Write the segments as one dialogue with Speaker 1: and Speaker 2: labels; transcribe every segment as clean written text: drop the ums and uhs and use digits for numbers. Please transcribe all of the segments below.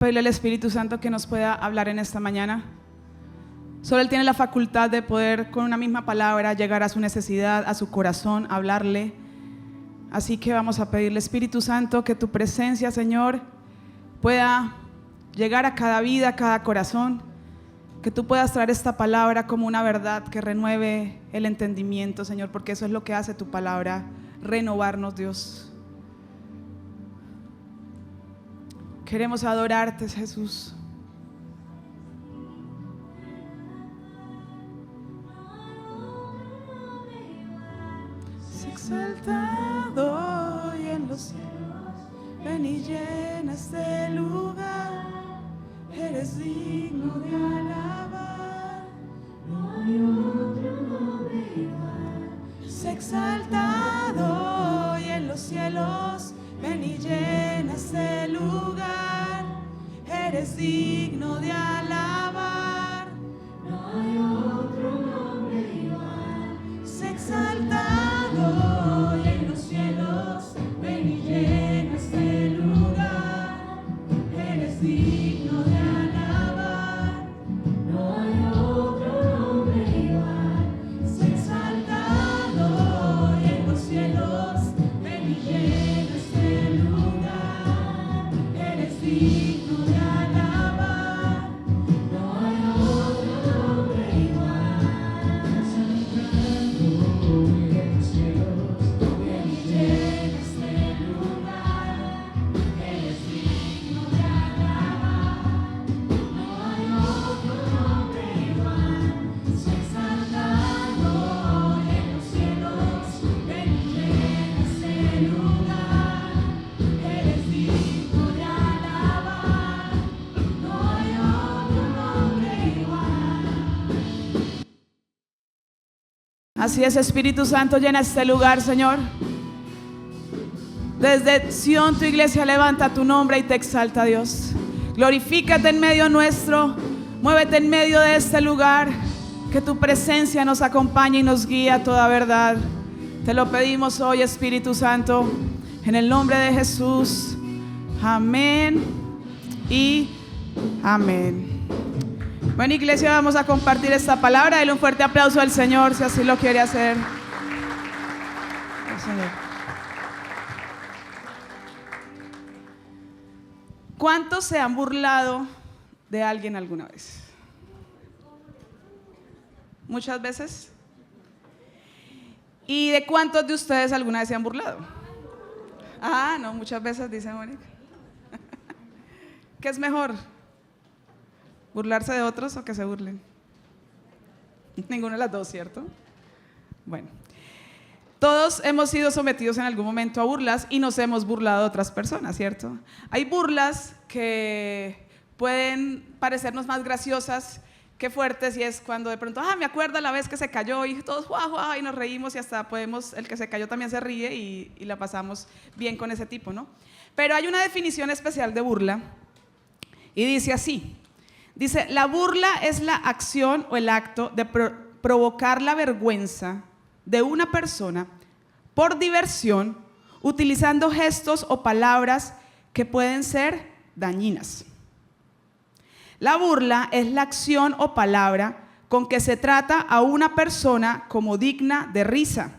Speaker 1: Pedirle al Espíritu Santo que nos pueda hablar en esta mañana. Solo Él tiene la facultad de poder con una misma palabra llegar a su necesidad, a su corazón, hablarle. Así que vamos a pedirle, Espíritu Santo, que tu presencia, Señor, pueda llegar a cada vida, a cada corazón. Que tú puedas traer esta palabra como una verdad que renueve el entendimiento, Señor, porque eso es lo que hace tu palabra, renovarnos, Dios. Queremos adorarte, Jesús. Exaltado hoy en los cielos, ven y llena este lugar. Eres digno de alabar, no hay otro nombre igual. Sé exaltado hoy en los cielos, ven y llena este lugar. Eres digno de alabar, no hay otro nombre igual. Sé exaltado hoy en los cielos, ven y llena este lugar. Eres digno de alabar, no hay otro nombre igual. Sé exaltado hoy en los cielos, ven y llena este lugar. Eres digno de alabar, no hay otro nombre igual. Exaltado hoy en los cielos, ven y llena este lugar. Eres digno de alabar, no hay otro nombre igual. Sé exaltado hoy en los cielos, ven y llena este lugar. Eres digno de alabar, no hay otro nombre igual. Así es, Espíritu Santo, llena este lugar, Señor. Desde Sión tu iglesia levanta tu nombre y te exalta, Dios. Glorifícate en medio nuestro, muévete en medio de este lugar. Que tu presencia nos acompañe y nos guíe a toda verdad. Te lo pedimos hoy, Espíritu Santo, en el nombre de Jesús. Amén y amén. Bueno, iglesia, vamos a compartir esta palabra. Dale un fuerte aplauso al Señor si así lo quiere hacer. El Señor. ¿Cuántos se han burlado de alguien alguna vez? ¿Muchas veces? ¿Y de cuántos de ustedes alguna vez se han burlado? Ah, no, muchas veces, dice Mónica. ¿Qué es mejor? ¿Burlarse de otros o que se burlen? Ninguna de las dos, ¿cierto? Bueno, todos hemos sido sometidos en algún momento a burlas y nos hemos burlado de otras personas, ¿cierto? Hay burlas que pueden parecernos más graciosas que fuertes, y es cuando de pronto, me acuerdo la vez que se cayó y todos ¡guau! Y nos reímos y hasta podemos, el que se cayó también se ríe y la pasamos bien con ese tipo, ¿no? Pero hay una definición especial de burla y dice así. Dice, la burla es la acción o el acto de provocar la vergüenza de una persona por diversión, utilizando gestos o palabras que pueden ser dañinas. La burla es la acción o palabra con que se trata a una persona como digna de risa.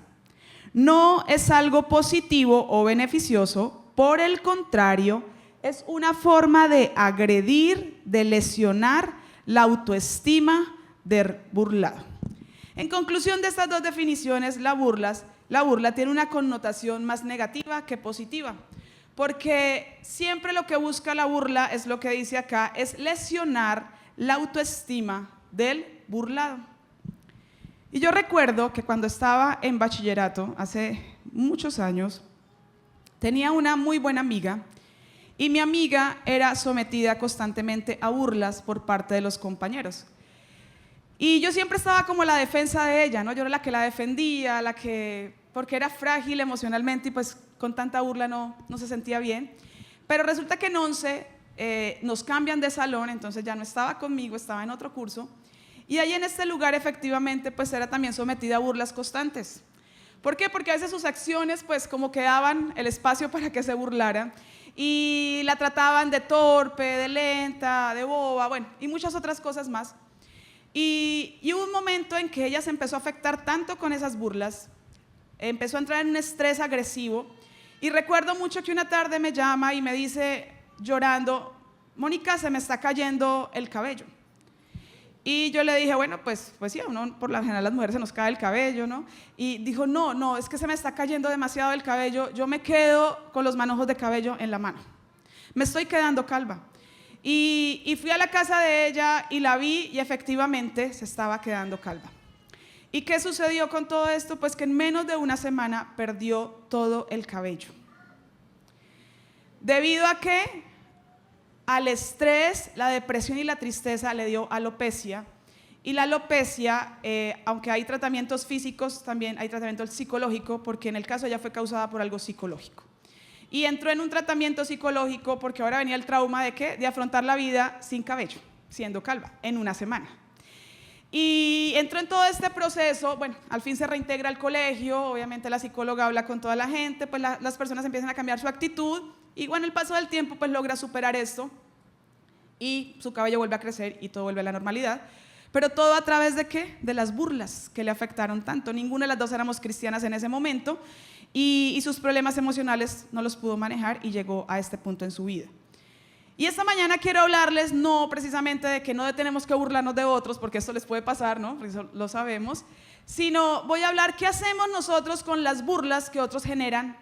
Speaker 1: No es algo positivo o beneficioso, por el contrario, es una forma de agredir, de lesionar la autoestima del burlado. En conclusión de estas dos definiciones, la burla tiene una connotación más negativa que positiva, porque siempre lo que busca la burla, es lo que dice acá, es lesionar la autoestima del burlado. Y yo recuerdo que cuando estaba en bachillerato, hace muchos años, tenía una muy buena amiga. Y mi amiga era sometida constantemente a burlas por parte de los compañeros. Y yo siempre estaba como la defensa de ella, ¿no? Yo era la que la defendía, porque era frágil emocionalmente y pues con tanta burla no se sentía bien. Pero resulta que en 11 nos cambian de salón, entonces ya no estaba conmigo, estaba en otro curso. Y ahí en este lugar efectivamente pues era también sometida a burlas constantes. ¿Por qué? Porque a veces sus acciones pues como que daban el espacio para que se burlara. y la trataban de torpe, de lenta, de boba, bueno, y muchas otras cosas más. Y hubo un momento en que ella se empezó a afectar tanto con esas burlas, empezó a entrar en un estrés agresivo, y recuerdo mucho que una tarde me llama y me dice llorando: Mónica, se me está cayendo el cabello. Y yo le dije, bueno, pues sí, por lo general las mujeres se nos cae el cabello, ¿no? Y dijo, no, es que se me está cayendo demasiado el cabello, yo me quedo con los manojos de cabello en la mano, me estoy quedando calva. Y fui a la casa de ella y la vi y efectivamente se estaba quedando calva. ¿Y qué sucedió con todo esto? Pues que en menos de una semana perdió todo el cabello. ¿Debido a qué? Al estrés, la depresión y la tristeza le dio alopecia. Y la alopecia, aunque hay tratamientos físicos, también hay tratamiento psicológico, porque en el caso ella fue causada por algo psicológico. Y entró en un tratamiento psicológico porque ahora venía el trauma de ¿qué? De afrontar la vida sin cabello, siendo calva, en una semana. Y entró en todo este proceso, bueno, al fin se reintegra al colegio, obviamente la psicóloga habla con toda la gente, pues las personas empiezan a cambiar su actitud, y bueno, el paso del tiempo pues logra superar esto, y su cabello vuelve a crecer y todo vuelve a la normalidad. Pero todo a través de ¿qué? De las burlas que le afectaron tanto. Ninguna de las dos éramos cristianas en ese momento, y sus problemas emocionales no los pudo manejar y llegó a este punto en su vida. Y esta mañana quiero hablarles no precisamente de que no tenemos que burlarnos de otros, porque eso les puede pasar, ¿no? Porque eso lo sabemos, sino voy a hablar qué hacemos nosotros con las burlas que otros generan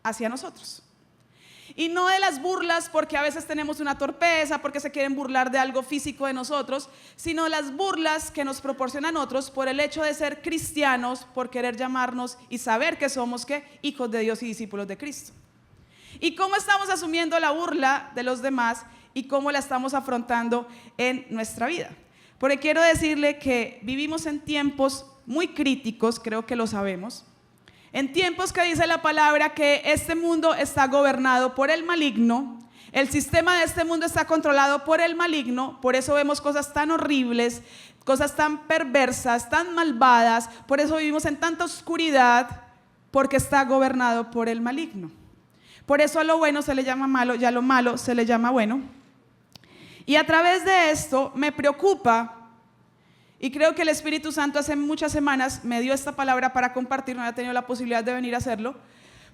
Speaker 1: hacia nosotros. Y no de las burlas porque a veces tenemos una torpeza, porque se quieren burlar de algo físico de nosotros, sino las burlas que nos proporcionan otros por el hecho de ser cristianos, por querer llamarnos y saber que somos ¿qué? Hijos de Dios y discípulos de Cristo. Y cómo estamos asumiendo la burla de los demás y cómo la estamos afrontando en nuestra vida. Porque quiero decirle que vivimos en tiempos muy críticos, creo que lo sabemos. En tiempos que dice la palabra que este mundo está gobernado por el maligno, el sistema de este mundo está controlado por el maligno, por eso vemos cosas tan horribles, cosas tan perversas, tan malvadas, por eso vivimos en tanta oscuridad, porque está gobernado por el maligno. Por eso a lo bueno se le llama malo y a lo malo se le llama bueno. Y a través de esto me preocupa. Y creo que el Espíritu Santo hace muchas semanas me dio esta palabra para compartir, no había tenido la posibilidad de venir a hacerlo,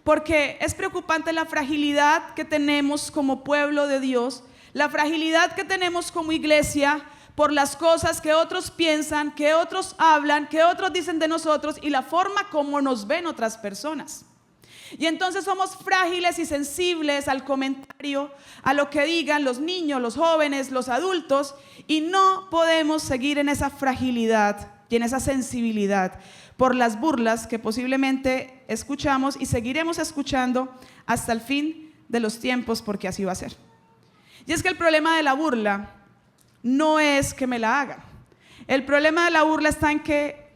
Speaker 1: porque es preocupante la fragilidad que tenemos como pueblo de Dios, la fragilidad que tenemos como iglesia por las cosas que otros piensan, que otros hablan, que otros dicen de nosotros y la forma como nos ven otras personas. Y entonces somos frágiles y sensibles al comentario, a lo que digan los niños, los jóvenes, los adultos, y no podemos seguir en esa fragilidad y en esa sensibilidad por las burlas que posiblemente escuchamos y seguiremos escuchando hasta el fin de los tiempos, porque así va a ser. Y es que el problema de la burla no es que me la hagan. El problema de la burla está en que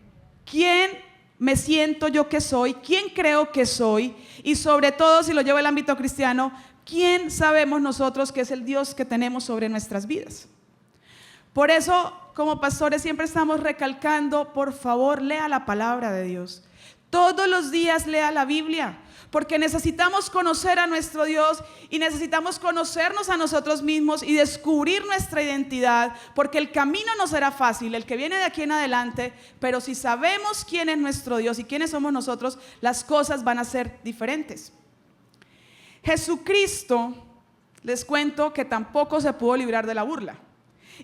Speaker 1: ¿quién me siento yo que soy? ¿Quién creo que soy? Y sobre todo, si lo llevo al ámbito cristiano, ¿quién sabemos nosotros que es el Dios que tenemos sobre nuestras vidas? Por eso, como pastores, siempre estamos recalcando, por favor, lea la palabra de Dios. Todos los días lea la Biblia, porque necesitamos conocer a nuestro Dios y necesitamos conocernos a nosotros mismos y descubrir nuestra identidad, porque el camino no será fácil, el que viene de aquí en adelante, pero si sabemos quién es nuestro Dios y quiénes somos nosotros, las cosas van a ser diferentes. Jesucristo, les cuento que tampoco se pudo librar de la burla.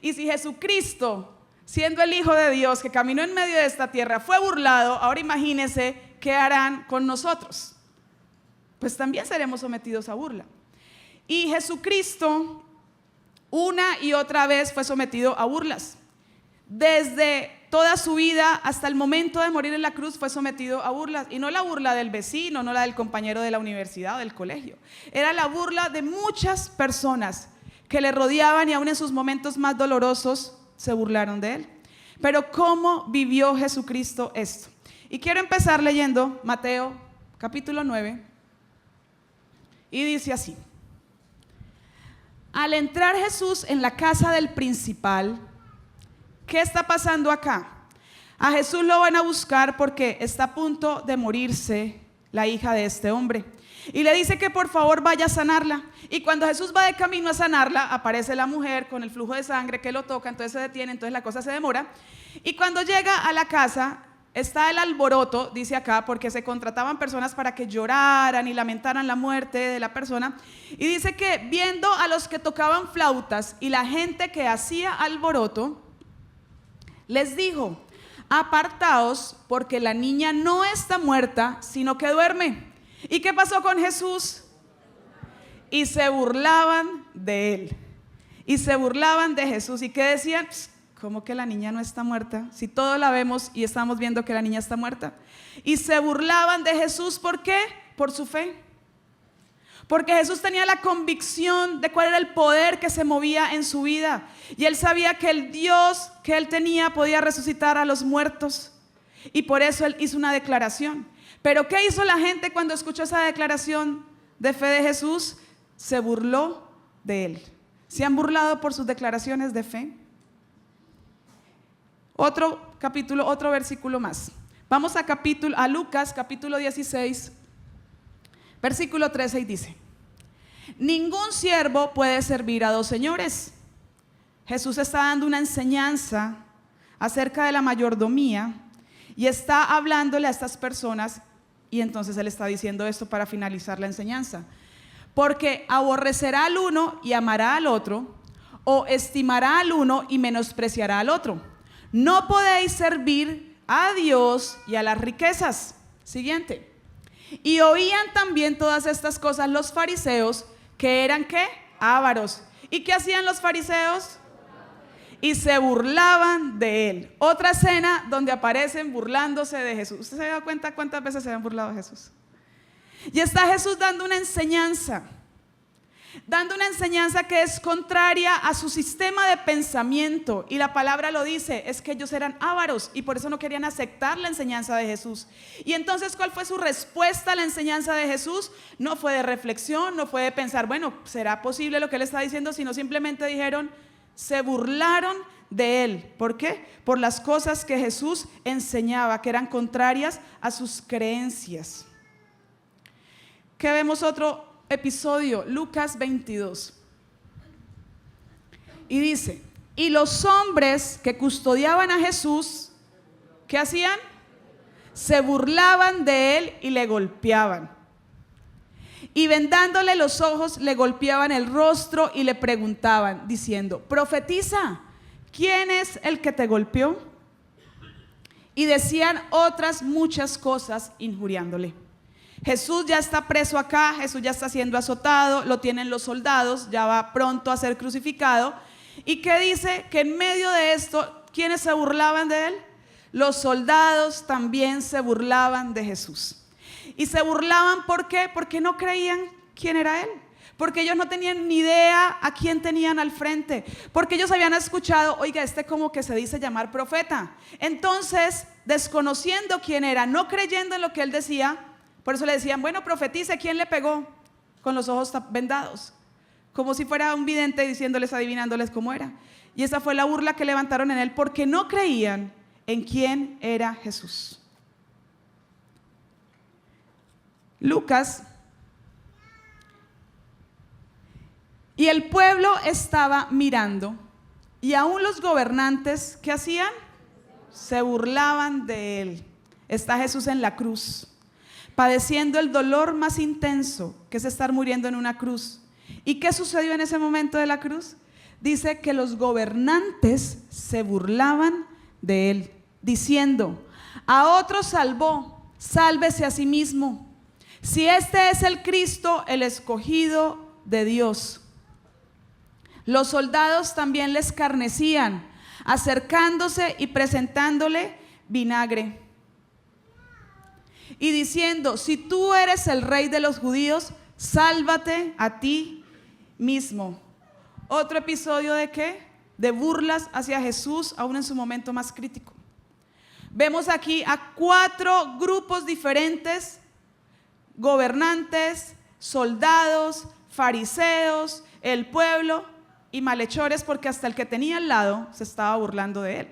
Speaker 1: Y si Jesucristo, siendo el Hijo de Dios que caminó en medio de esta tierra, fue burlado, ahora imagínense qué harán con nosotros. Pues también seremos sometidos a burla. Y Jesucristo una y otra vez fue sometido a burlas. Desde toda su vida hasta el momento de morir en la cruz fue sometido a burlas. Y no la burla del vecino, no la del compañero de la universidad o del colegio. Era la burla de muchas personas que le rodeaban y aún en sus momentos más dolorosos se burlaron de él. Pero ¿cómo vivió Jesucristo esto? Y quiero empezar leyendo Mateo capítulo 9 y dice así: al entrar Jesús en la casa del principal, ¿qué está pasando acá? A Jesús lo van a buscar porque está a punto de morirse la hija de este hombre. y le dice que por favor vaya a sanarla. Y cuando Jesús va de camino a sanarla, aparece la mujer con el flujo de sangre que lo toca, entonces se detiene, entonces la cosa se demora. Y cuando llega a la casa, está el alboroto, dice acá, porque se contrataban personas para que lloraran y lamentaran la muerte de la persona. Y dice que viendo a los que tocaban flautas y la gente que hacía alboroto, les dijo: apartaos, porque la niña no está muerta, sino que duerme. ¿Y qué pasó con Jesús? Y se burlaban de él. Y se burlaban de Jesús. ¿Y qué decían? ¿Cómo que la niña no está muerta? Si todos la vemos y estamos viendo que la niña está muerta. Y se burlaban de Jesús. ¿Por qué? Por su fe. Porque Jesús tenía la convicción de cuál era el poder que se movía en su vida. Y él sabía que el Dios que él tenía podía resucitar a los muertos. Y por eso él hizo una declaración. Pero ¿qué hizo la gente cuando escuchó esa declaración de fe de Jesús? Se burló de él. ¿Se han burlado por sus declaraciones de fe? Otro capítulo, otro versículo más. Vamos a Lucas capítulo 16, versículo 13, y dice: ningún siervo puede servir a dos señores. Jesús está dando una enseñanza acerca de la mayordomía y está hablándole a estas personas, y entonces él está diciendo esto para finalizar la enseñanza. Porque aborrecerá al uno y amará al otro, o estimará al uno y menospreciará al otro. No podéis servir a Dios y a las riquezas. Siguiente. Y oían también todas estas cosas los fariseos, que eran ¿qué? Ávaros. ¿Y qué hacían los fariseos? Y se burlaban de él. Otra escena donde aparecen burlándose de Jesús. ¿Usted se da cuenta cuántas veces se han burlado de Jesús? Y está Jesús dando una enseñanza que es contraria a su sistema de pensamiento. Y la palabra lo dice, es que ellos eran ávaros y por eso no querían aceptar la enseñanza de Jesús. Y entonces, ¿cuál fue su respuesta a la enseñanza de Jesús? No fue de reflexión, no fue de pensar, bueno, ¿será posible lo que él está diciendo? Sino simplemente dijeron, se burlaron de él. ¿Por qué? Por las cosas que Jesús enseñaba, que eran contrarias a sus creencias. ¿Qué vemos? Otro episodio, Lucas 22. Y dice: y los hombres que custodiaban a Jesús, ¿qué hacían? Se burlaban de él y le golpeaban. Y vendándole los ojos, le golpeaban el rostro y le preguntaban, diciendo: profetiza, ¿quién es el que te golpeó? Y decían otras muchas cosas injuriándole. Jesús ya está preso acá, Jesús ya está siendo azotado, lo tienen los soldados, ya va pronto a ser crucificado. ¿Y qué dice? Que en medio de esto, ¿quiénes se burlaban de él? Los soldados también se burlaban de Jesús. Y se burlaban, ¿por qué? Porque no creían quién era él. Porque ellos no tenían ni idea a quién tenían al frente. Porque ellos habían escuchado, oiga, como que se dice llamar profeta. Entonces, desconociendo quién era, no creyendo en lo que él decía, por eso le decían, bueno, profetice, ¿quién le pegó? Con los ojos vendados. Como si fuera un vidente diciéndoles, adivinándoles cómo era. Y esa fue la burla que levantaron en él porque no creían en quién era Jesús. Lucas. Y el pueblo estaba mirando, y aún los gobernantes, ¿qué hacían? Se burlaban de él. Está Jesús en la cruz, padeciendo el dolor más intenso, que es estar muriendo en una cruz. ¿Y qué sucedió en ese momento de la cruz? Dice que los gobernantes se burlaban de él, diciendo: a otro salvó, sálvese a sí mismo, si este es el Cristo, el escogido de Dios. Los soldados también le escarnecían, acercándose y presentándole vinagre, y diciendo: si tú eres el rey de los judíos, sálvate a ti mismo. Otro episodio de ¿qué? De burlas hacia Jesús, aún en su momento más crítico. Vemos aquí a 4 grupos diferentes: gobernantes, soldados, fariseos, el pueblo y malhechores, porque hasta el que tenía al lado se estaba burlando de él,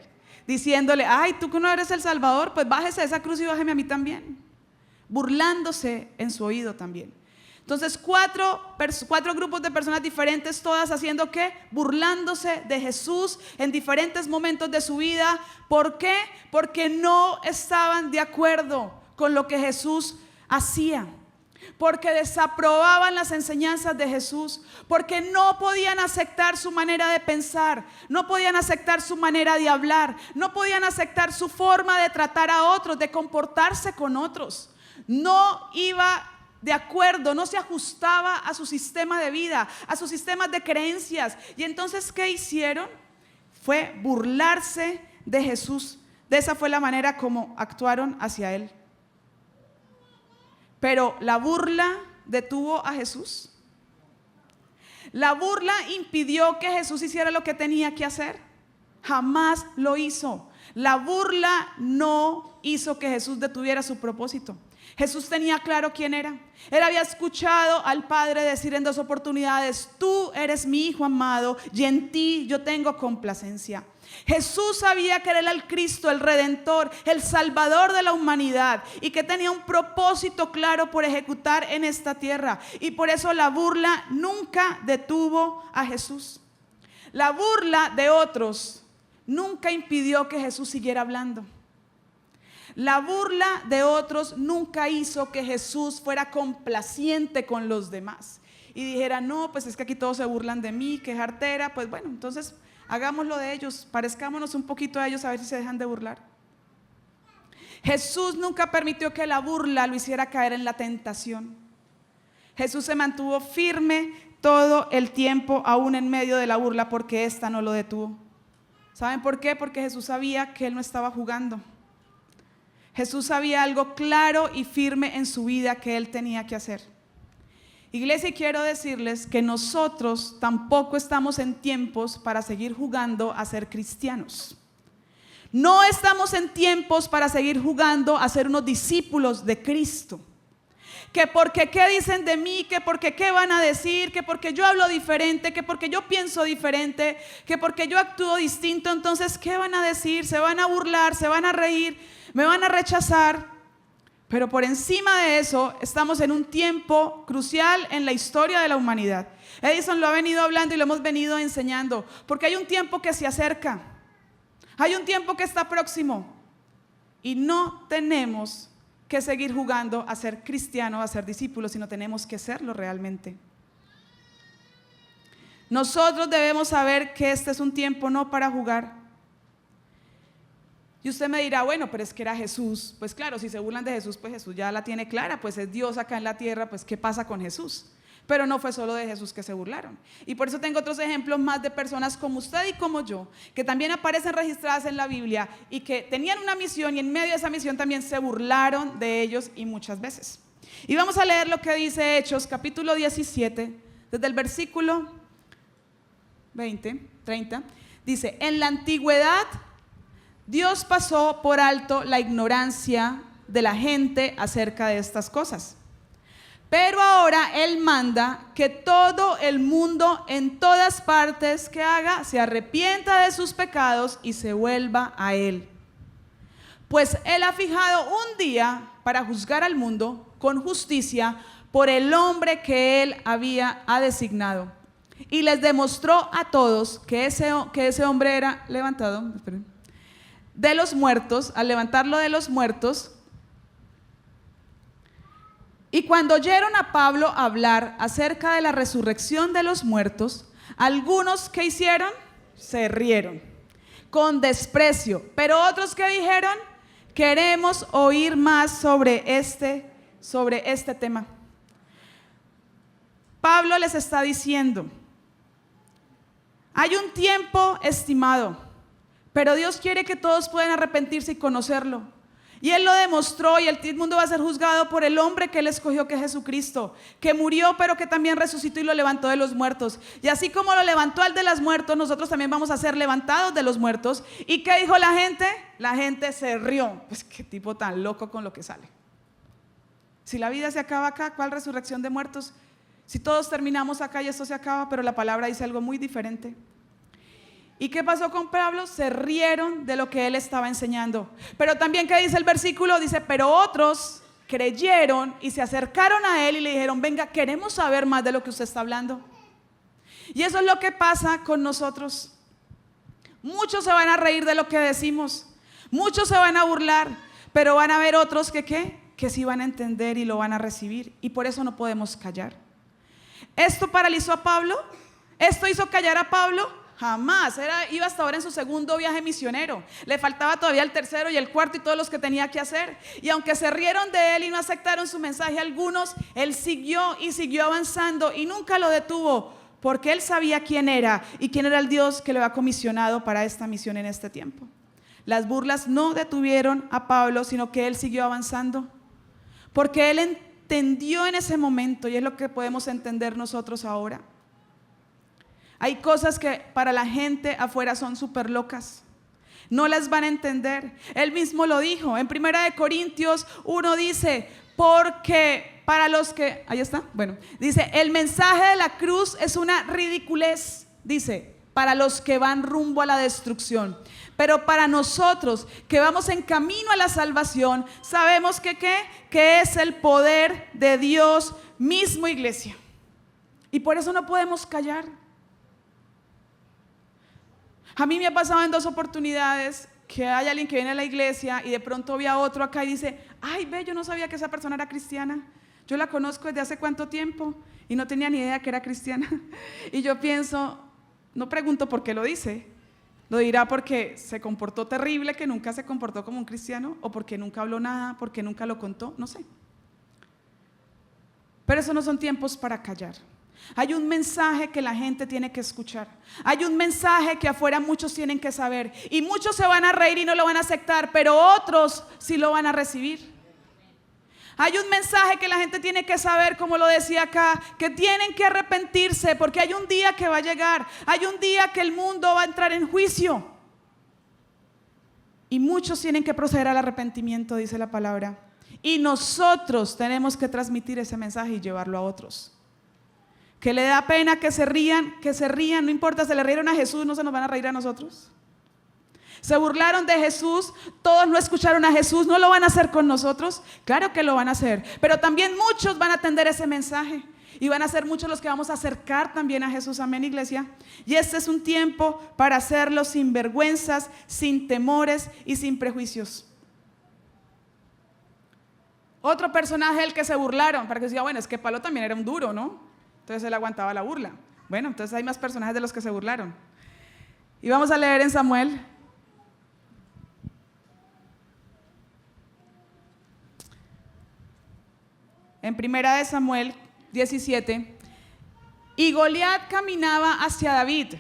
Speaker 1: diciéndole: ay, tú que no eres el Salvador, pues bájese de esa cruz y bájeme a mí también, burlándose en su oído también. Entonces cuatro grupos de personas diferentes, todas haciendo ¿qué? Burlándose de Jesús en diferentes momentos de su vida. ¿Por qué? Porque no estaban de acuerdo con lo que Jesús hacía, porque desaprobaban las enseñanzas de Jesús, porque no podían aceptar su manera de pensar, no podían aceptar su manera de hablar, no podían aceptar su forma de tratar a otros, de comportarse con otros. No iba de acuerdo, no se ajustaba a su sistema de vida, a sus sistemas de creencias. Y entonces, ¿qué hicieron? Fue burlarse de Jesús. De esa fue la manera como actuaron hacia él. Pero la burla detuvo a Jesús. La burla impidió que Jesús hiciera lo que tenía que hacer. Jamás lo hizo. La burla no hizo que Jesús detuviera su propósito. Jesús tenía claro quién era. Él había escuchado al Padre decir en 2 oportunidades: tú eres mi Hijo amado y en ti yo tengo complacencia. Jesús sabía que era el Cristo, el Redentor, el Salvador de la humanidad, y que tenía un propósito claro por ejecutar en esta tierra. Y por eso la burla nunca detuvo a Jesús. La burla de otros nunca impidió que Jesús siguiera hablando. La burla de otros nunca hizo que Jesús fuera complaciente con los demás y dijera: no, pues es que aquí todos se burlan de mí, qué jartera, pues bueno, entonces hagámoslo de ellos, parezcámonos un poquito a ellos a ver si se dejan de burlar. Jesús nunca permitió que la burla lo hiciera caer en la tentación. Jesús se mantuvo firme todo el tiempo, aún en medio de la burla, porque esta no lo detuvo. ¿Saben por qué? Porque Jesús sabía que él no estaba jugando. Jesús sabía algo claro y firme en su vida que él tenía que hacer. Iglesia, quiero decirles que nosotros tampoco estamos en tiempos para seguir jugando a ser cristianos. No estamos en tiempos para seguir jugando a ser unos discípulos de Cristo. Que porque qué dicen de mí, que porque qué van a decir, que porque yo hablo diferente, que porque yo pienso diferente, que porque yo actúo distinto, entonces ¿qué van a decir? Se van a burlar, se van a reír, me van a rechazar. Pero por encima de eso, estamos en un tiempo crucial en la historia de la humanidad. Edison lo ha venido hablando y lo hemos venido enseñando, porque hay un tiempo que se acerca, hay un tiempo que está próximo, y no tenemos que seguir jugando a ser cristianos, a ser discípulos, sino tenemos que serlo realmente. Nosotros debemos saber que este es un tiempo no para jugar. Y usted me dirá: bueno, pero es que era Jesús. Pues claro, si se burlan de Jesús, pues Jesús ya la tiene clara, pues es Dios acá en la tierra, pues ¿qué pasa con Jesús? Pero no fue solo de Jesús que se burlaron. Y por eso tengo otros ejemplos más de personas como usted y como yo, que también aparecen registradas en la Biblia y que tenían una misión, y en medio de esa misión también se burlaron de ellos, y muchas veces. Y vamos a leer lo que dice Hechos, capítulo 17, desde el versículo 30. Dice: en la antigüedad Dios pasó por alto la ignorancia de la gente acerca de estas cosas. Pero ahora Él manda que todo el mundo en todas partes que haga se arrepienta de sus pecados y se vuelva a Él. Pues Él ha fijado un día para juzgar al mundo con justicia por el hombre que Él ha designado. Y les demostró a todos que ese hombre era levantado de los muertos, al levantarlo de los muertos. Y cuando oyeron a Pablo hablar acerca de la resurrección de los muertos, algunos, ¿qué hicieron? Se rieron con desprecio, pero otros, ¿qué dijeron? Queremos oír más sobre este tema. Pablo les está diciendo: hay un tiempo estimado, pero Dios quiere que todos puedan arrepentirse y conocerlo. Y Él lo demostró, y el mundo va a ser juzgado por el hombre que Él escogió, que es Jesucristo, que murió pero que también resucitó y lo levantó de los muertos. Y así como lo levantó al de los muertos, nosotros también vamos a ser levantados de los muertos. ¿Y qué dijo la gente? La gente se rió. Pues qué tipo tan loco con lo que sale. Si la vida se acaba acá, ¿cuál resurrección de muertos? Si todos terminamos acá y esto se acaba, pero la palabra dice algo muy diferente. ¿Y qué pasó con Pablo? Se rieron de lo que él estaba enseñando. Pero también, ¿qué dice el versículo? Dice: pero otros, creyeron y se acercaron a él y le dijeron: venga, queremos saber más de lo que usted está hablando. Y eso es lo que pasa con nosotros. Muchos se van a reír de lo que decimos, muchos se van a burlar, pero van a haber otros que sí van a entender y lo van a recibir. Y por eso no podemos callar. ¿Esto paralizó a Pablo? ¿Esto hizo callar a Pablo? Jamás. Iba hasta ahora en su segundo viaje misionero. Le faltaba todavía el tercero y el cuarto y todos los que tenía que hacer. Y aunque se rieron de él y no aceptaron su mensaje algunos, él siguió y siguió avanzando y nunca lo detuvo, porque él sabía quién era y quién era el Dios que lo había comisionado para esta misión en este tiempo. Las burlas no detuvieron a Pablo, sino que él siguió avanzando, porque él entendió en ese momento, y es lo que podemos entender nosotros ahora. Hay cosas que para la gente afuera son súper locas, no las van a entender. Él mismo lo dijo en 1 Corintios 1, dice: porque para los que, ahí está, bueno, dice: el mensaje de la cruz es una ridiculez, dice, para los que van rumbo a la destrucción, pero para nosotros que vamos en camino a la salvación, sabemos que es el poder de Dios mismo, iglesia. Y por eso no podemos callar. A mí me ha pasado en 2 oportunidades que hay alguien que viene a la iglesia y de pronto ve a otro acá y dice: ay, ve, yo no sabía que esa persona era cristiana. Yo la conozco desde hace cuánto tiempo y no tenía ni idea que era cristiana. Y yo pienso, no pregunto por qué lo dice. Lo dirá porque se comportó terrible, que nunca se comportó como un cristiano, o porque nunca habló nada, porque nunca lo contó, no sé. Pero eso no son tiempos para callar. Hay un mensaje que la gente tiene que escuchar. Hay un mensaje que afuera muchos tienen que saber. Y muchos se van a reír y no lo van a aceptar, pero otros sí lo van a recibir. Hay un mensaje que la gente tiene que saber, como lo decía acá, que tienen que arrepentirse, porque hay un día que va a llegar. Hay un día que el mundo va a entrar en juicio. Y muchos tienen que proceder al arrepentimiento, dice la palabra. Y nosotros tenemos que transmitir ese mensaje y llevarlo a otros. Que le da pena que se rían, no importa, se le rieron a Jesús, no se nos van a reír a nosotros. Se burlaron de Jesús, todos no escucharon a Jesús, no lo van a hacer con nosotros. Claro que lo van a hacer, pero también muchos van a atender ese mensaje y van a ser muchos los que vamos a acercar también a Jesús. Amén, iglesia. Y este es un tiempo para hacerlo sin vergüenzas, sin temores y sin prejuicios. Otro personaje del que se burlaron, para que se diga: bueno, es que Pablo también era un duro, ¿no? Entonces él aguantaba la burla. Bueno, entonces hay más personajes de los que se burlaron. Y vamos a leer en Samuel. En 1 Samuel 17. Y Goliat caminaba hacia David.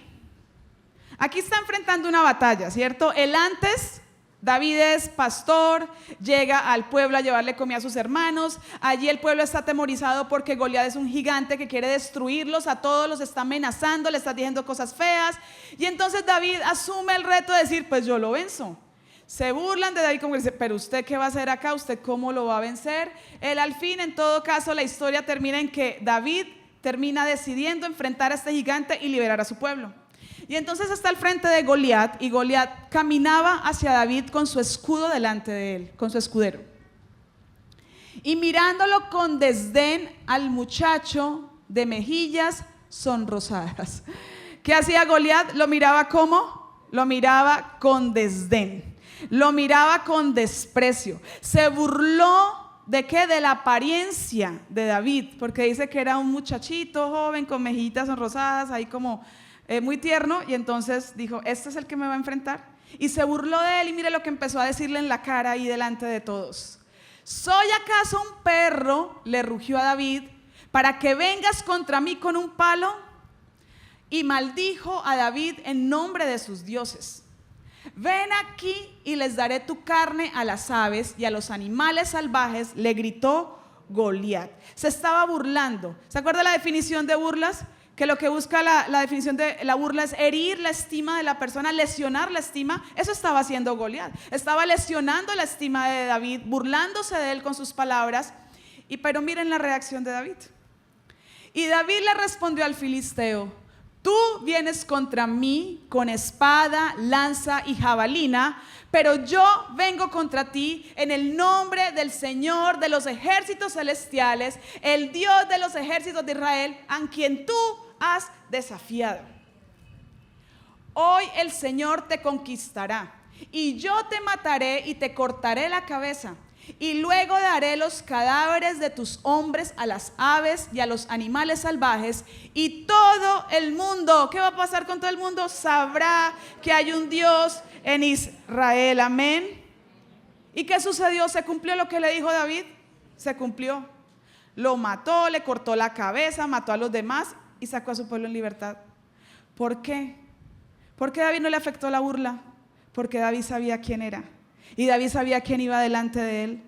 Speaker 1: Aquí está enfrentando una batalla, ¿cierto? Él antes, David es pastor, llega al pueblo a llevarle comida a sus hermanos. Allí el pueblo está atemorizado porque Goliat es un gigante que quiere destruirlos a todos, los está amenazando, le está diciendo cosas feas. Y entonces David asume el reto de decir: pues yo lo venzo. Se burlan de David, como dice: pero usted qué va a hacer acá, usted cómo lo va a vencer. Él al fin, en todo caso, la historia termina en que David termina decidiendo enfrentar a este gigante y liberar a su pueblo. Y entonces está al frente de Goliat, y Goliat caminaba hacia David con su escudo delante de él, con su escudero. Y mirándolo con desdén al muchacho de mejillas sonrosadas. ¿Qué hacía Goliat? Lo miraba ¿cómo? Lo miraba con desdén. Lo miraba con desprecio. Se burló ¿de qué? De la apariencia de David, porque dice que era un muchachito joven con mejillas sonrosadas, ahí como muy tierno, y entonces dijo: este es el que me va a enfrentar. Y se burló de él, y mire lo que empezó a decirle en la cara y delante de todos: ¿soy acaso un perro? Le rugió a David, para que vengas contra mí con un palo. Y maldijo a David en nombre de sus dioses. Ven aquí y les daré tu carne a las aves y a los animales salvajes, le gritó Goliat. Se estaba burlando. ¿Se acuerda la definición de burlas? Que lo que busca la definición de la burla es herir la estima de la persona, lesionar la estima. Eso estaba haciendo Goliat. Estaba lesionando la estima de David, burlándose de él con sus palabras. Pero miren la reacción de David. Y David le respondió al filisteo: Tú vienes contra mí con espada, lanza y jabalina, pero yo vengo contra ti en el nombre del Señor de los ejércitos celestiales, el Dios de los ejércitos de Israel, a quien tú has desafiado. Hoy el Señor te conquistará y yo te mataré y te cortaré la cabeza. Y luego daré los cadáveres de tus hombres a las aves y a los animales salvajes, y todo el mundo, ¿qué va a pasar con todo el mundo? Sabrá que hay un Dios en Israel, amén. ¿Y qué sucedió? ¿Se cumplió lo que le dijo David? Se cumplió. Lo mató, le cortó la cabeza, mató a los demás y sacó a su pueblo en libertad. ¿Por qué? ¿Por qué a David no le afectó la burla? Porque David sabía quién era. Y David sabía quién iba delante de él.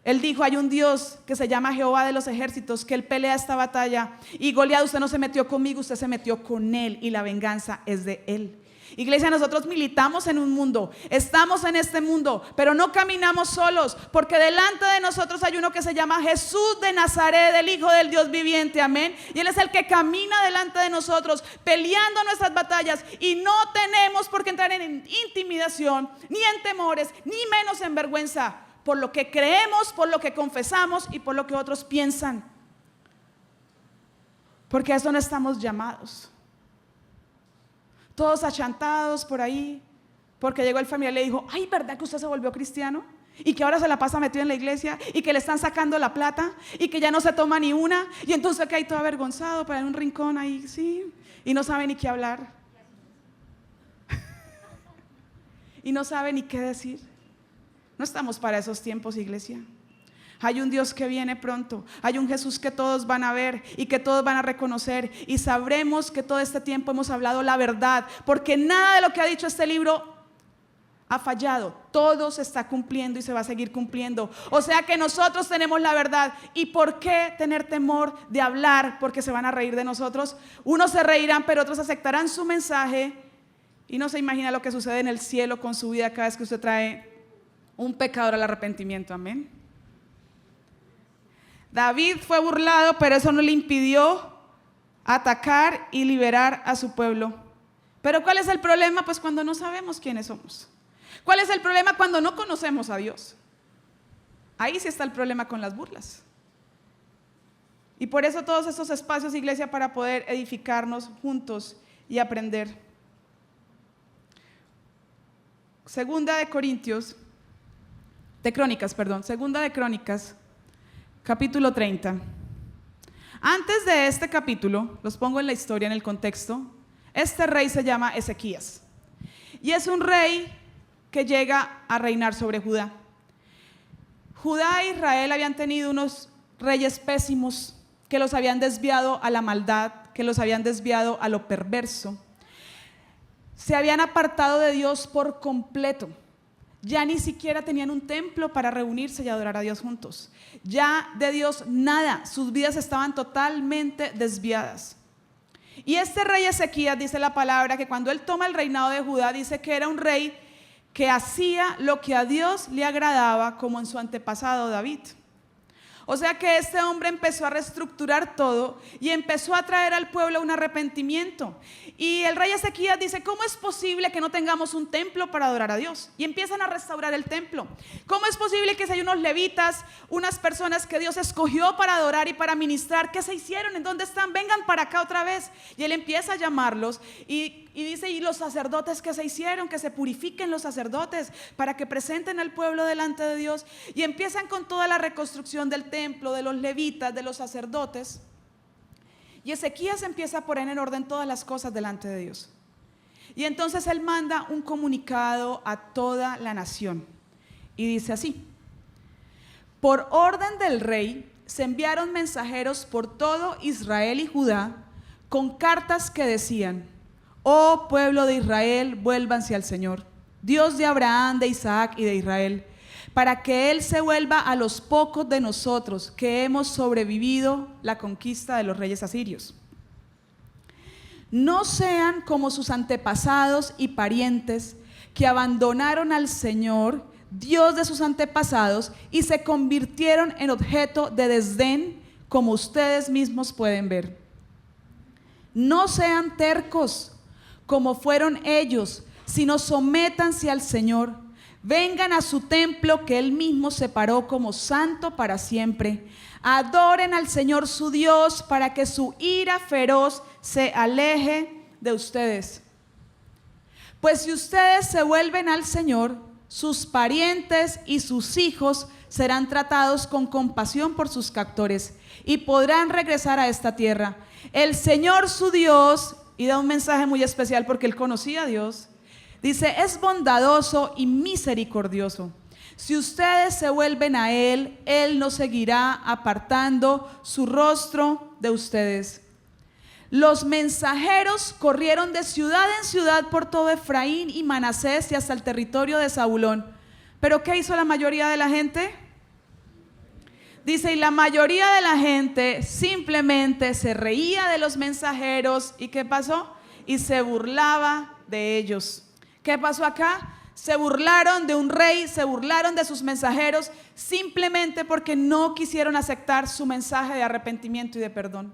Speaker 1: Él dijo, hay un Dios que se llama Jehová de los ejércitos, que él pelea esta batalla. Y Goliat, usted no se metió conmigo, usted se metió con él, y la venganza es de él. Iglesia, nosotros militamos en un mundo, estamos en este mundo, pero no caminamos solos, porque delante de nosotros hay uno que se llama Jesús de Nazaret, el Hijo del Dios viviente, amén. Y él es el que camina delante de nosotros, peleando nuestras batallas, y no tenemos por qué entrar en intimidación, ni en temores, ni menos en vergüenza, por lo que creemos, por lo que confesamos y por lo que otros piensan, porque a eso no estamos llamados. Todos achantados por ahí, porque llegó el familiar y le dijo, ay, ¿verdad que usted se volvió cristiano? Y que ahora se la pasa metido en la iglesia, y que le están sacando la plata, y que ya no se toma ni una, y entonces que hay todo avergonzado para en un rincón ahí, sí, y no sabe ni qué hablar. Y no sabe ni qué decir. No estamos para esos tiempos, iglesia. Hay un Dios que viene pronto, hay un Jesús que todos van a ver y que todos van a reconocer, y sabremos que todo este tiempo hemos hablado la verdad, porque nada de lo que ha dicho este libro ha fallado, todo se está cumpliendo y se va a seguir cumpliendo. O sea que nosotros tenemos la verdad. ¿Y por qué tener temor de hablar? Porque se van a reír de nosotros. Unos se reirán, pero otros aceptarán su mensaje, y no se imagina lo que sucede en el cielo con su vida cada vez que usted trae un pecador al arrepentimiento, amén. David fue burlado, pero eso no le impidió atacar y liberar a su pueblo. Pero ¿cuál es el problema? Pues cuando no sabemos quiénes somos. ¿Cuál es el problema? Cuando no conocemos a Dios. Ahí sí está el problema con las burlas. Y por eso todos estos espacios, iglesia, para poder edificarnos juntos y aprender. Segunda de Crónicas, capítulo 30. Antes de este capítulo, los pongo en la historia, en el contexto. Este rey se llama Ezequías y es un rey que llega a reinar sobre Judá. Judá e Israel habían tenido unos reyes pésimos que los habían desviado a la maldad, que los habían desviado a lo perverso. Se habían apartado de Dios por completo. Ya ni siquiera tenían un templo para reunirse y adorar a Dios juntos. Ya de Dios nada, sus vidas estaban totalmente desviadas. Y este rey Ezequías, dice la palabra, que cuando él toma el reinado de Judá, dice que era un rey que hacía lo que a Dios le agradaba, como en su antepasado David. O sea que este hombre empezó a reestructurar todo y empezó a traer al pueblo un arrepentimiento. Y el rey Ezequías dice, ¿cómo es posible que no tengamos un templo para adorar a Dios? Y empiezan a restaurar el templo. ¿Cómo es posible que si hay unos levitas, unas personas que Dios escogió para adorar y para ministrar, qué se hicieron? ¿En dónde están? Vengan para acá otra vez. Y él empieza a llamarlos y dice, ¿y los sacerdotes qué se hicieron? Que se purifiquen los sacerdotes para que presenten al pueblo delante de Dios. Y empiezan con toda la reconstrucción del templo, de los levitas, de los sacerdotes. Y Ezequías empieza a poner en orden todas las cosas delante de Dios. Y entonces él manda un comunicado a toda la nación y dice así: por orden del rey se enviaron mensajeros por todo Israel y Judá con cartas que decían: oh pueblo de Israel, vuélvanse al Señor, Dios de Abraham, de Isaac y de Israel, para que Él se vuelva a los pocos de nosotros que hemos sobrevivido la conquista de los reyes asirios. No sean como sus antepasados y parientes que abandonaron al Señor, Dios de sus antepasados, y se convirtieron en objeto de desdén, como ustedes mismos pueden ver. No sean tercos como fueron ellos, sino sométanse al Señor. Vengan a su templo que Él mismo separó como santo para siempre. Adoren al Señor su Dios para que su ira feroz se aleje de ustedes. Pues si ustedes se vuelven al Señor, sus parientes y sus hijos serán tratados con compasión por sus captores y podrán regresar a esta tierra. El Señor su Dios, y da un mensaje muy especial porque Él conocía a Dios, dice, es bondadoso y misericordioso. Si ustedes se vuelven a Él, Él no seguirá apartando su rostro de ustedes. Los mensajeros corrieron de ciudad en ciudad por todo Efraín y Manasés y hasta el territorio de Zabulón. ¿Pero qué hizo la mayoría de la gente? Dice, y la mayoría de la gente simplemente se reía de los mensajeros. ¿Y qué pasó? Y se burlaba de ellos. ¿Qué pasó acá? Se burlaron de un rey, se burlaron de sus mensajeros simplemente porque no quisieron aceptar su mensaje de arrepentimiento y de perdón.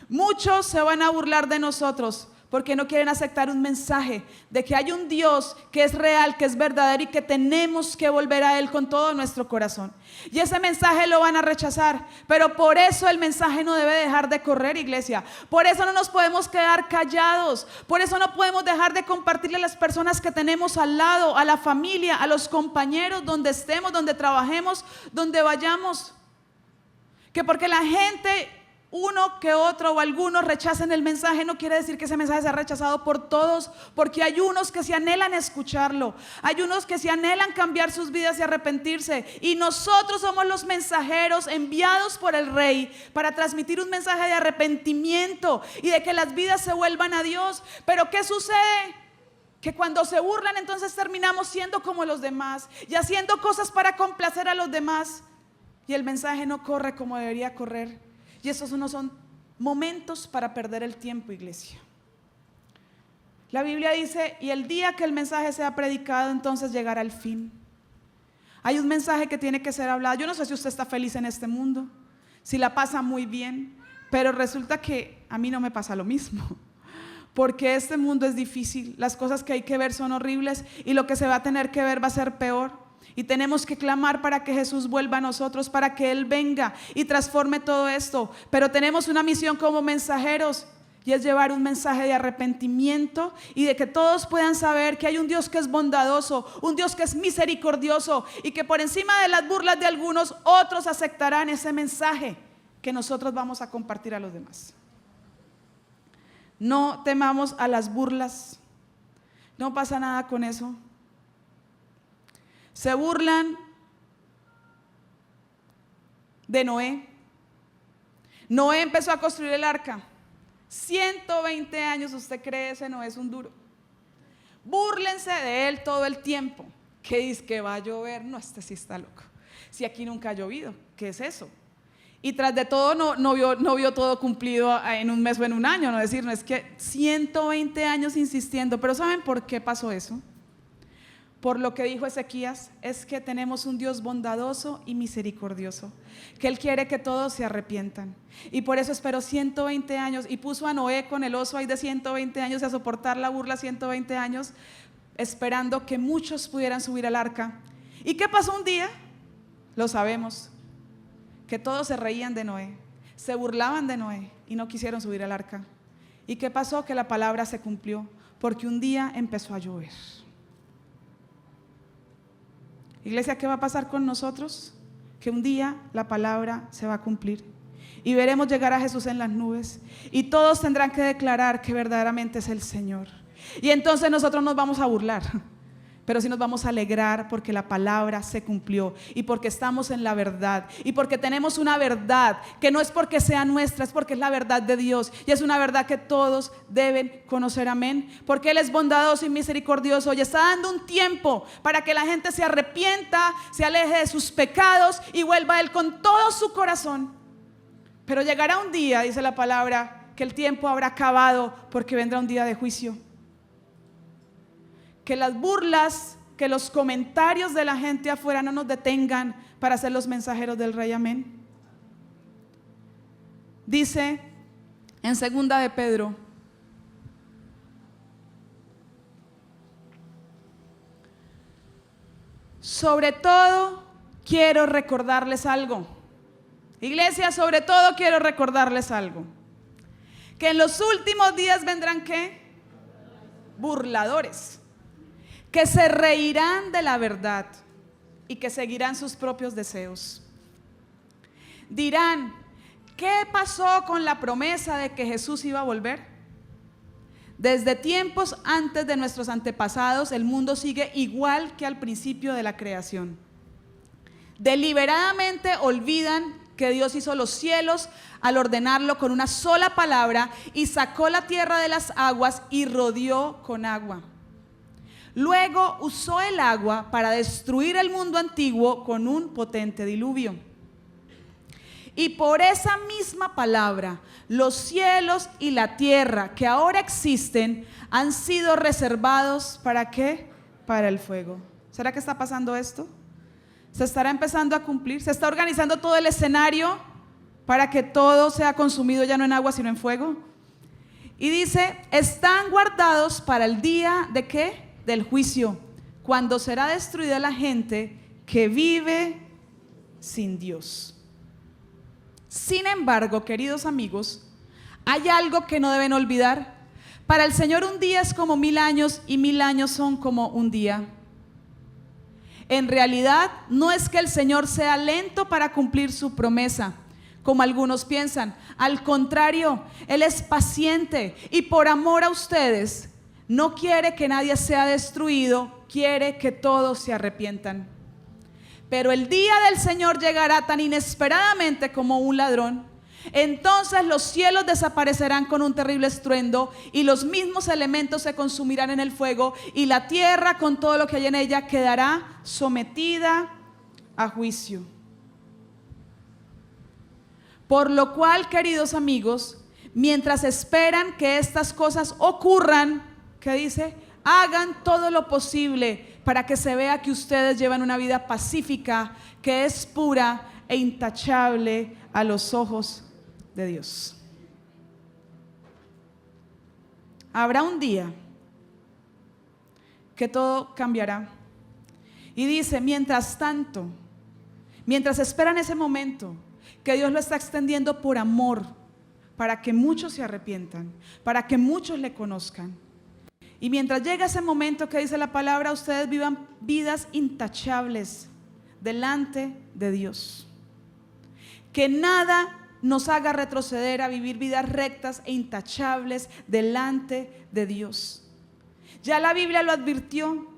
Speaker 1: Muchos se van a burlar de nosotros porque no quieren aceptar un mensaje de que hay un Dios que es real, que es verdadero y que tenemos que volver a Él con todo nuestro corazón. Y ese mensaje lo van a rechazar, pero por eso el mensaje no debe dejar de correr, iglesia. Por eso no nos podemos quedar callados, por eso no podemos dejar de compartirle a las personas que tenemos al lado, a la familia, a los compañeros, donde estemos, donde trabajemos, donde vayamos. Que porque la gente, uno que otro o algunos rechacen el mensaje, no quiere decir que ese mensaje sea rechazado por todos, porque hay unos que se anhelan escucharlo, hay unos que se anhelan cambiar sus vidas y arrepentirse, y nosotros somos los mensajeros enviados por el Rey para transmitir un mensaje de arrepentimiento y de que las vidas se vuelvan a Dios. Pero ¿qué sucede? Que cuando se burlan, entonces terminamos siendo como los demás y haciendo cosas para complacer a los demás, y el mensaje no corre como debería correr. Y esos no son momentos para perder el tiempo, iglesia. La Biblia dice, y el día que el mensaje sea predicado, entonces llegará el fin. Hay un mensaje que tiene que ser hablado. Yo no sé si usted está feliz en este mundo, si la pasa muy bien, pero resulta que a mí no me pasa lo mismo. Porque este mundo es difícil, las cosas que hay que ver son horribles y lo que se va a tener que ver va a ser peor. Y tenemos que clamar para que Jesús vuelva a nosotros, para que Él venga y transforme todo esto. Pero tenemos una misión como mensajeros, y es llevar un mensaje de arrepentimiento y de que todos puedan saber que hay un Dios que es bondadoso, un Dios que es misericordioso, y que por encima de las burlas de algunos, otros aceptarán ese mensaje que nosotros vamos a compartir a los demás. No temamos a las burlas, no pasa nada con eso. Se burlan de Noé. Noé empezó a construir el arca. 120 años, ¿usted cree ese Noé es un duro? Búrlense de él todo el tiempo. ¿Qué dice que va a llover? No, este sí está loco. Si aquí nunca ha llovido, ¿qué es eso? Y tras de todo no vio todo cumplido en un mes o en un año. No es que 120 años insistiendo. Pero ¿saben por qué pasó eso? Por lo que dijo Ezequías, es que tenemos un Dios bondadoso y misericordioso, que Él quiere que todos se arrepientan. Y por eso esperó 120 años y puso a Noé con el oso ahí de 120 años a soportar la burla 120 años, esperando que muchos pudieran subir al arca. ¿Y qué pasó un día? Lo sabemos, que todos se reían de Noé, se burlaban de Noé y no quisieron subir al arca. ¿Y qué pasó? Que la palabra se cumplió, porque un día empezó a llover. Iglesia, ¿qué va a pasar con nosotros? Que un día la palabra se va a cumplir y veremos llegar a Jesús en las nubes y todos tendrán que declarar que verdaderamente es el Señor. Y entonces nosotros nos vamos a burlar, pero sí nos vamos a alegrar porque la palabra se cumplió y porque estamos en la verdad y porque tenemos una verdad que no es porque sea nuestra, es porque es la verdad de Dios y es una verdad que todos deben conocer, amén, porque Él es bondadoso y misericordioso y está dando un tiempo para que la gente se arrepienta, se aleje de sus pecados y vuelva a Él con todo su corazón. Pero llegará un día, dice la palabra, que el tiempo habrá acabado porque vendrá un día de juicio. Que las burlas, que los comentarios de la gente afuera no nos detengan para ser los mensajeros del Rey, amén. Dice en 2 de Pedro sobre todo quiero recordarles algo. Iglesia, sobre todo quiero recordarles algo. Que en los últimos días vendrán ¿qué? Burladores. Que se reirán de la verdad y que seguirán sus propios deseos. Dirán, ¿qué pasó con la promesa de que Jesús iba a volver? Desde tiempos antes de nuestros antepasados, el mundo sigue igual que al principio de la creación. Deliberadamente olvidan que Dios hizo los cielos al ordenarlo con una sola palabra y sacó la tierra de las aguas y rodeó con agua. Luego usó el agua para destruir el mundo antiguo con un potente diluvio. Y por esa misma palabra, los cielos y la tierra que ahora existen han sido reservados ¿para qué? Para el fuego. ¿Será que está pasando esto? ¿Se estará empezando a cumplir? ¿Se está organizando todo el escenario para que todo sea consumido ya no en agua sino en fuego? Y dice, están guardados para el día ¿de qué? Del juicio, cuando será destruida la gente que vive sin Dios. Sin embargo, queridos amigos, hay algo que no deben olvidar. Para el Señor un día es como 1000 años y 1000 años son como un día. En realidad, no es que el Señor sea lento para cumplir su promesa, como algunos piensan. Al contrario, Él es paciente y por amor a ustedes, no quiere que nadie sea destruido, quiere que todos se arrepientan. Pero el día del Señor llegará tan inesperadamente como un ladrón. Entonces los cielos desaparecerán con un terrible estruendo y los mismos elementos se consumirán en el fuego y la tierra con todo lo que hay en ella quedará sometida a juicio. Por lo cual, queridos amigos, mientras esperan que estas cosas ocurran, ¿qué dice? Hagan todo lo posible para que se vea que ustedes llevan una vida pacífica, que es pura e intachable a los ojos de Dios. Habrá un día que todo cambiará. Y dice, mientras tanto, mientras esperan ese momento, que Dios lo está extendiendo por amor, para que muchos se arrepientan, para que muchos le conozcan. Y mientras llega ese momento que dice la palabra, ustedes vivan vidas intachables delante de Dios. Que nada nos haga retroceder a vivir vidas rectas e intachables delante de Dios. Ya la Biblia lo advirtió.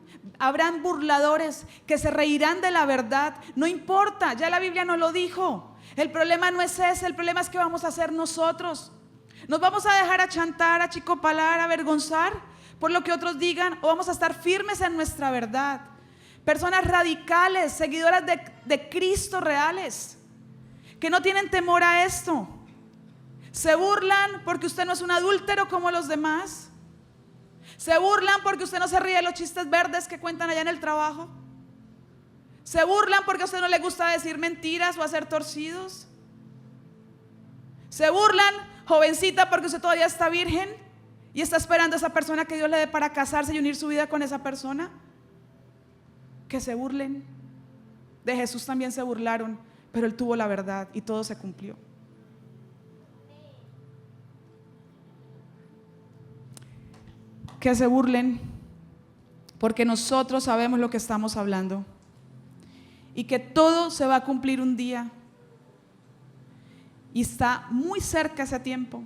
Speaker 1: Habrán burladores que se reirán de la verdad. No importa, ya la Biblia nos lo dijo. El problema no es ese, el problema es que vamos a hacer nosotros. ¿Nos vamos a dejar achantar, achicopalar, avergonzar por lo que otros digan, o vamos a estar firmes en nuestra verdad? Personas radicales, seguidoras de Cristo reales, que no tienen temor a esto. Se burlan porque usted no es un adúltero como los demás. Se burlan porque usted no se ríe de los chistes verdes que cuentan allá en el trabajo. Se burlan porque a usted no le gusta decir mentiras o hacer torcidos. Se burlan, jovencita, porque usted todavía está virgen y está esperando a esa persona que Dios le dé para casarse y unir su vida con esa persona. Que se burlen. De Jesús también se burlaron, pero Él tuvo la verdad y todo se cumplió. Que se burlen porque nosotros sabemos lo que estamos hablando y que todo se va a cumplir un día y está muy cerca ese tiempo.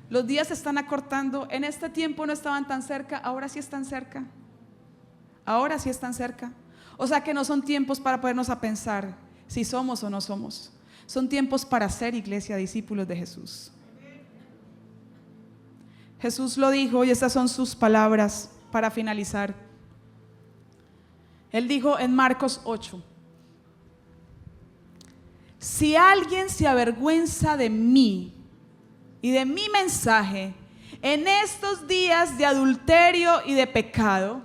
Speaker 1: Los días se están acortando. En este tiempo no estaban tan cerca, ahora sí están cerca. Ahora sí están cerca. O sea que no son tiempos para ponernos a pensar si somos o no somos. Son tiempos para ser iglesia, discípulos de Jesús. Jesús lo dijo y estas son sus palabras para finalizar. Él dijo en Marcos 8: si alguien se avergüenza de mí y de mi mensaje en estos días de adulterio y de pecado,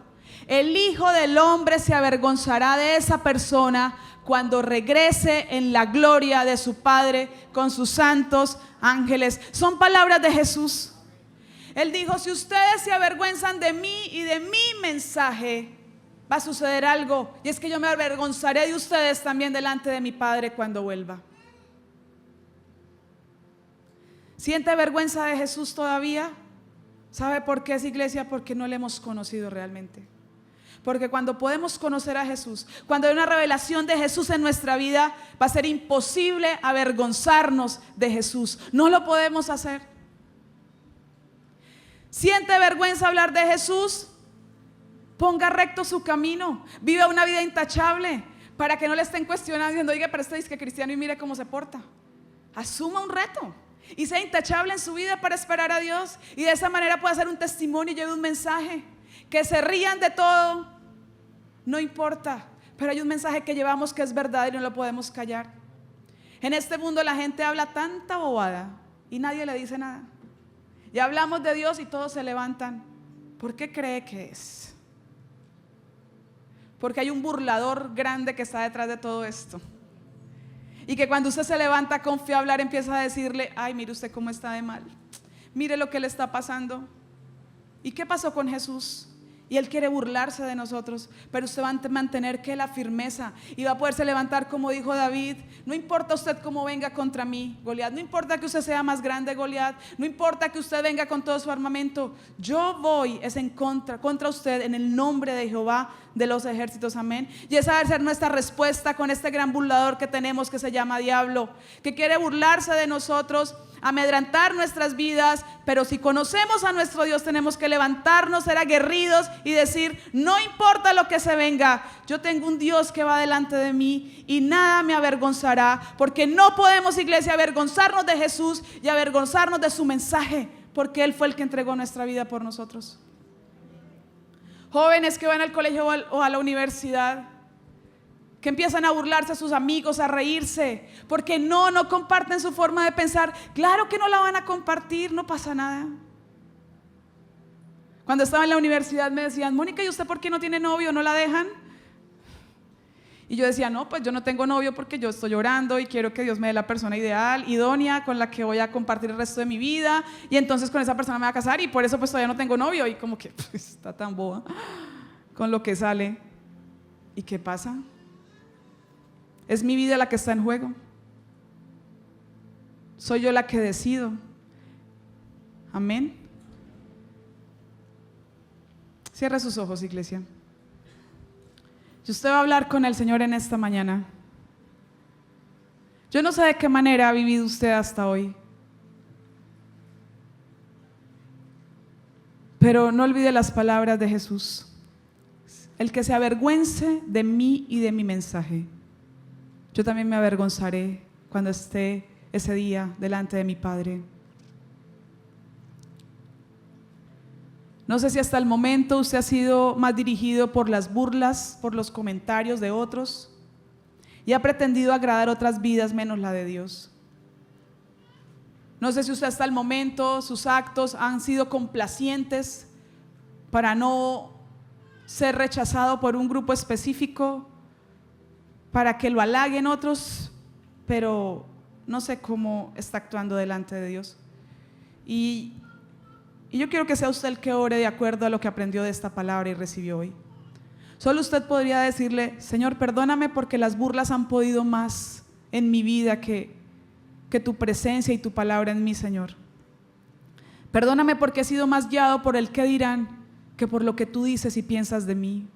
Speaker 1: el Hijo del Hombre se avergonzará de esa persona cuando regrese en la gloria de su Padre con sus santos ángeles. Son palabras de Jesús. Él dijo: si ustedes se avergüenzan de mí y de mi mensaje, va a suceder algo, y es que yo me avergonzaré de ustedes también delante de mi Padre cuando vuelva. ¿Siente vergüenza de Jesús todavía? ¿Sabe por qué es, iglesia? Porque no le hemos conocido realmente. Porque cuando podemos conocer a Jesús, cuando hay una revelación de Jesús en nuestra vida, va a ser imposible avergonzarnos de Jesús. No lo podemos hacer. ¿Siente vergüenza hablar de Jesús? Ponga recto su camino, viva una vida intachable, para que no le estén cuestionando diciendo, oiga, pero este dice que cristiano y mire cómo se porta. Asuma un reto y sea intachable en su vida para esperar a Dios, y de esa manera pueda hacer un testimonio y lleve un mensaje. Que se rían de todo, no importa, pero hay un mensaje que llevamos que es verdad y no lo podemos callar. En este mundo la gente habla tanta bobada y nadie le dice nada. Y hablamos de Dios y todos se levantan. ¿Por qué cree que es? Porque hay un burlador grande que está detrás de todo esto. Y que cuando usted se levanta con fe a hablar, empieza a decirle, ay, mire usted cómo está de mal, mire lo que le está pasando. ¿Y qué pasó con Jesús? Y Él quiere burlarse de nosotros, pero usted va a mantener que la firmeza y va a poderse levantar como dijo David. No importa usted cómo venga contra mí, Goliat, no importa que usted sea más grande, Goliat, no importa que usted venga con todo su armamento, yo voy es en contra usted en el nombre de Jehová de los ejércitos, amén. Y esa debe ser nuestra respuesta con este gran burlador que tenemos, que se llama diablo, que quiere burlarse de nosotros, amedrentar nuestras vidas. Pero si conocemos a nuestro Dios, tenemos que levantarnos, ser aguerridos y decir, no importa lo que se venga, yo tengo un Dios que va delante de mí y nada me avergonzará. Porque no podemos, iglesia, avergonzarnos de Jesús y avergonzarnos de su mensaje, porque Él fue el que entregó nuestra vida por nosotros. Jóvenes que van al colegio o a la universidad, que empiezan a burlarse a sus amigos, a reírse, porque no comparten su forma de pensar. Claro que no la van a compartir, no pasa nada. Cuando estaba en la universidad me decían, Mónica, ¿y usted por qué no tiene novio? ¿No la dejan? Y yo decía, no, pues yo no tengo novio porque yo estoy orando y quiero que Dios me dé la persona ideal, idónea, con la que voy a compartir el resto de mi vida, y entonces con esa persona me voy a casar, y por eso pues todavía no tengo novio. Y como que pues, está tan boba con lo que sale. ¿Y qué pasa? Es mi vida la que está en juego. Soy yo la que decido. Amén. Cierra sus ojos, iglesia. Y usted va a hablar con el Señor en esta mañana. Yo no sé de qué manera ha vivido usted hasta hoy, pero no olvide las palabras de Jesús. El que se avergüence de mí y de mi mensaje, yo también me avergonzaré cuando esté ese día delante de mi Padre. No sé si hasta el momento usted ha sido más dirigido por las burlas, por los comentarios de otros, y ha pretendido agradar otras vidas menos la de Dios. No sé si usted hasta el momento, sus actos han sido complacientes para no ser rechazado por un grupo específico, para que lo halaguen otros, pero no sé cómo está actuando delante de Dios. Y yo quiero que sea usted el que ore de acuerdo a lo que aprendió de esta palabra y recibió hoy. Solo usted podría decirle, Señor, perdóname porque las burlas han podido más en mi vida que tu presencia y tu palabra en mí, Señor. Perdóname porque he sido más guiado por el qué dirán que por lo que tú dices y piensas de mí.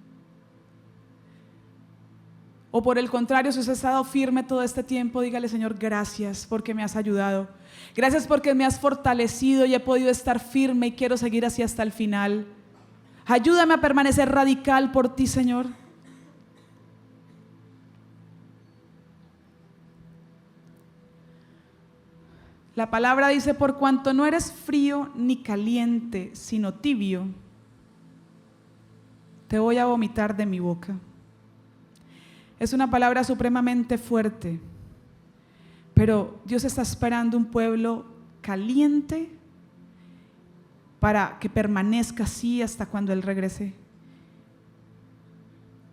Speaker 1: O por el contrario, si usted ha estado firme todo este tiempo, dígale, Señor, gracias porque me has ayudado. Gracias porque me has fortalecido y he podido estar firme y quiero seguir así hasta el final. Ayúdame a permanecer radical por ti, Señor. La palabra dice, por cuanto no eres frío ni caliente, sino tibio, te voy a vomitar de mi boca. Es una palabra supremamente fuerte, pero Dios está esperando un pueblo caliente para que permanezca así hasta cuando Él regrese.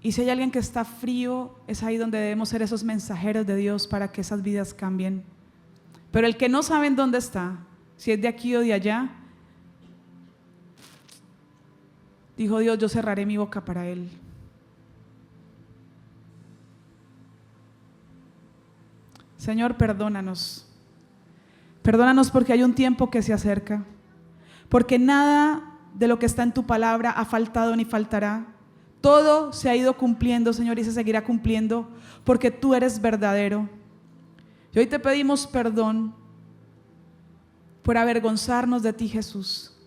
Speaker 1: Y si hay alguien que está frío, es ahí donde debemos ser esos mensajeros de Dios para que esas vidas cambien. Pero el que no sabe en dónde está, si es de aquí o de allá, dijo Dios, yo cerraré mi boca para él. Señor, perdónanos. Perdónanos porque hay un tiempo que se acerca, porque nada de lo que está en tu palabra ha faltado ni faltará. Todo se ha ido cumpliendo, Señor, y se seguirá cumpliendo porque tú eres verdadero. Y hoy te pedimos perdón por avergonzarnos de ti, Jesús.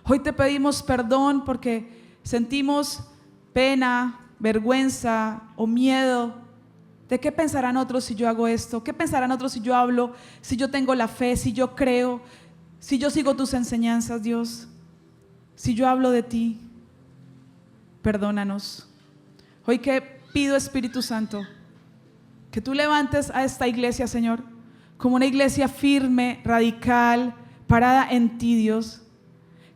Speaker 1: Hoy te pedimos perdón porque sentimos pena, vergüenza o miedo de qué pensarán otros si yo hago esto, qué pensarán otros si yo hablo, si yo tengo la fe, si yo creo, si yo sigo tus enseñanzas, Dios, si yo hablo de ti. Perdónanos. Hoy que pido, Espíritu Santo, que tú levantes a esta iglesia, Señor, como una iglesia firme, radical, parada en ti, Dios,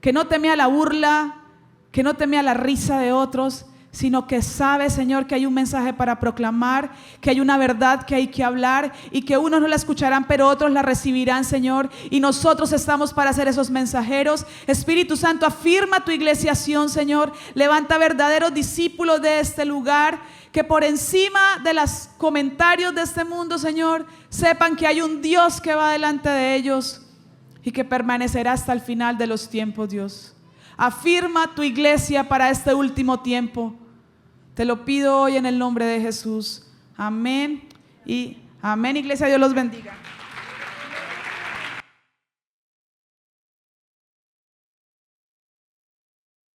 Speaker 1: que no teme a la burla, que no teme a la risa de otros, sino que sabe, Señor, que hay un mensaje para proclamar, que hay una verdad que hay que hablar y que unos no la escucharán, pero otros la recibirán, Señor, y nosotros estamos para ser esos mensajeros. Espíritu Santo, afirma tu iglesiación, Señor, levanta verdaderos discípulos de este lugar, que por encima de los comentarios de este mundo, Señor, sepan que hay un Dios que va delante de ellos y que permanecerá hasta el final de los tiempos, Dios. Afirma tu iglesia para este último tiempo. Te lo pido hoy en el nombre de Jesús. Amén y amén. Iglesia, Dios los bendiga.